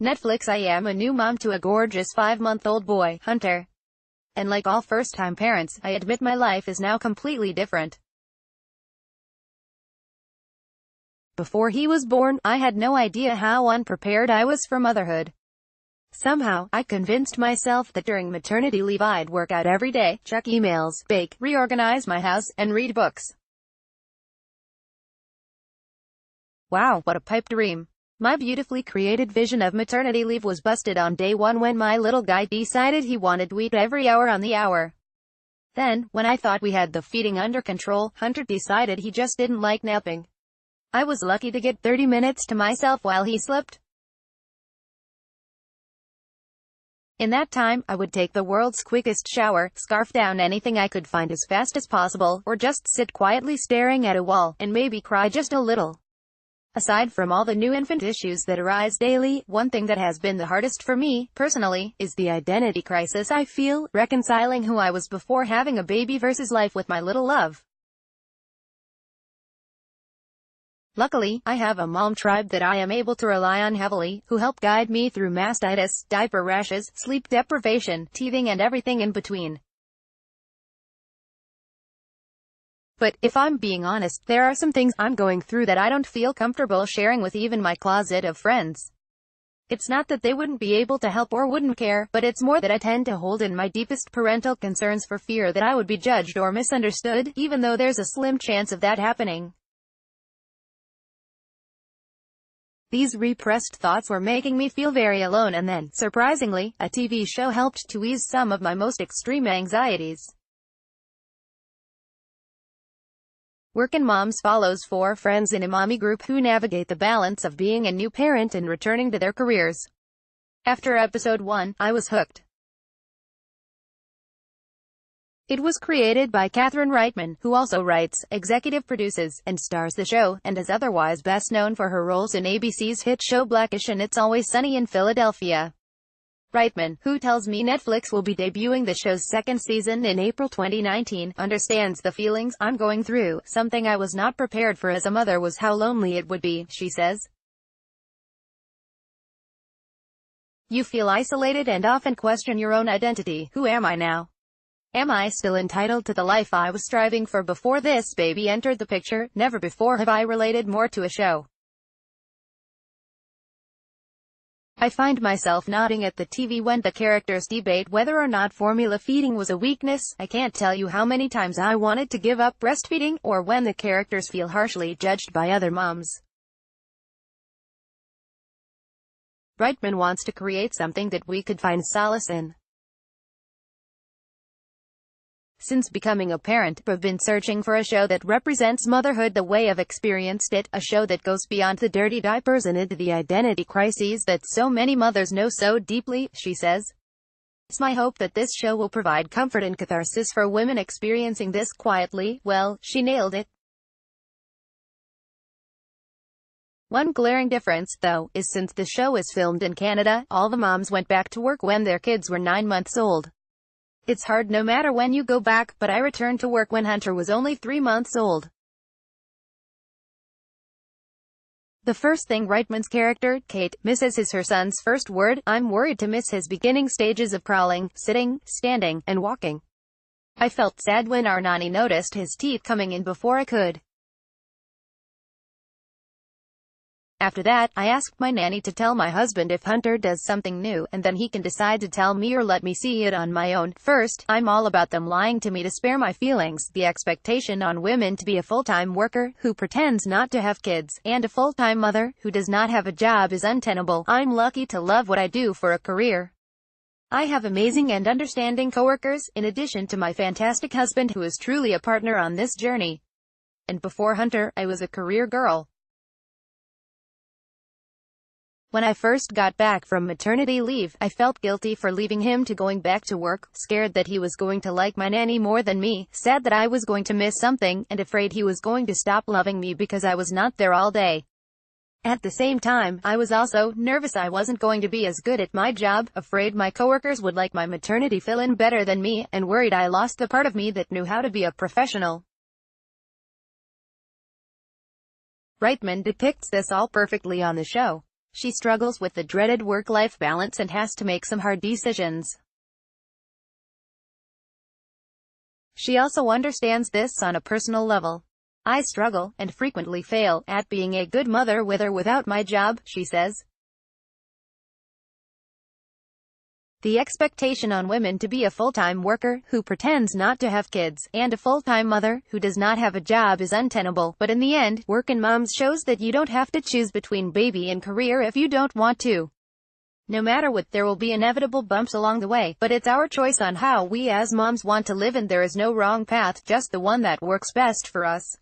Netflix. I am a new mom to a gorgeous 5-month-old boy, Hunter. And like all first-time parents, I admit my life is now completely different. Before he was born, I had no idea how unprepared I was for motherhood. Somehow, I convinced myself that during maternity leave I'd work out every day, check emails, bake, reorganize my house, and read books. Wow, what a pipe dream. My beautifully created vision of maternity leave was busted on day one when my little guy decided he wanted to eat every hour on the hour. Then, when I thought we had the feeding under control, Hunter decided he just didn't like napping. I was lucky to get 30 minutes to myself while he slept. In that time, I would take the world's quickest shower, scarf down anything I could find as fast as possible, or just sit quietly staring at a wall, and maybe cry just a little. Aside from all the new infant issues that arise daily, one thing that has been the hardest for me, personally, is the identity crisis I feel, reconciling who I was before having a baby versus life with my little love. Luckily, I have a mom tribe that I am able to rely on heavily, who help guide me through mastitis, diaper rashes, sleep deprivation, teething and everything in between. But, if I'm being honest, there are some things I'm going through that I don't feel comfortable sharing with even my closet of friends. It's not that they wouldn't be able to help or wouldn't care, but it's more that I tend to hold in my deepest parental concerns for fear that I would be judged or misunderstood, even though there's a slim chance of that happening. These repressed thoughts were making me feel very alone, and then, surprisingly, a TV show helped to ease some of my most extreme anxieties. Workin Moms follows 4 friends in a mommy group who navigate the balance of being a new parent and returning to their careers. After episode 1, I was hooked. It was created by Catherine Reitman, who also writes, executive produces, and stars the show, and is otherwise best known for her roles in ABC's hit show Blackish and It's Always Sunny in Philadelphia. Reitman, who tells me Netflix will be debuting the show's 2nd season in April 2019, understands the feelings I'm going through. Something I was not prepared for as a mother was how lonely it would be, she says. You feel isolated and often question your own identity. Who am I now? Am I still entitled to the life I was striving for before this baby entered the picture? Never before have I related more to a show. I find myself nodding at the TV when the characters debate whether or not formula feeding was a weakness. I can't tell you how many times I wanted to give up breastfeeding, or when the characters feel harshly judged by other moms. Reitman wants to create something that we could find solace in. Since becoming a parent, I've been searching for a show that represents motherhood the way I've experienced it, a show that goes beyond the dirty diapers and into the identity crises that so many mothers know so deeply, she says. It's my hope that this show will provide comfort and catharsis for women experiencing this quietly. Well, she nailed it. One glaring difference, though, is since the show is filmed in Canada, all the moms went back to work when their kids were 9 months old. It's hard no matter when you go back, but I returned to work when Hunter was only 3 months old. The first thing Reitman's character, Kate, misses is her son's first word. I'm worried to miss his beginning stages of crawling, sitting, standing, and walking. I felt sad when our nanny noticed his teeth coming in before I could. After that, I asked my nanny to tell my husband if Hunter does something new, and then he can decide to tell me or let me see it on my own. First, I'm all about them lying to me to spare my feelings. The expectation on women to be a full-time worker, who pretends not to have kids, and a full-time mother, who does not have a job is untenable. I'm lucky to love what I do for a career. I have amazing and understanding coworkers, in addition to my fantastic husband who is truly a partner on this journey. And before Hunter, I was a career girl. When I first got back from maternity leave, I felt guilty for leaving him to going back to work, scared that he was going to like my nanny more than me, sad that I was going to miss something, and afraid he was going to stop loving me because I was not there all day. At the same time, I was also nervous I wasn't going to be as good at my job, afraid my coworkers would like my maternity fill-in better than me, and worried I lost the part of me that knew how to be a professional. Reitman depicts this all perfectly on the show. She struggles with the dreaded work-life balance and has to make some hard decisions. She also understands this on a personal level. I struggle, and frequently fail, at being a good mother with or without my job, she says. The expectation on women to be a full-time worker, who pretends not to have kids, and a full-time mother, who does not have a job is untenable, but in the end, Workin' Moms shows that you don't have to choose between baby and career if you don't want to. No matter what, there will be inevitable bumps along the way, but it's our choice on how we as moms want to live, and there is no wrong path, just the one that works best for us.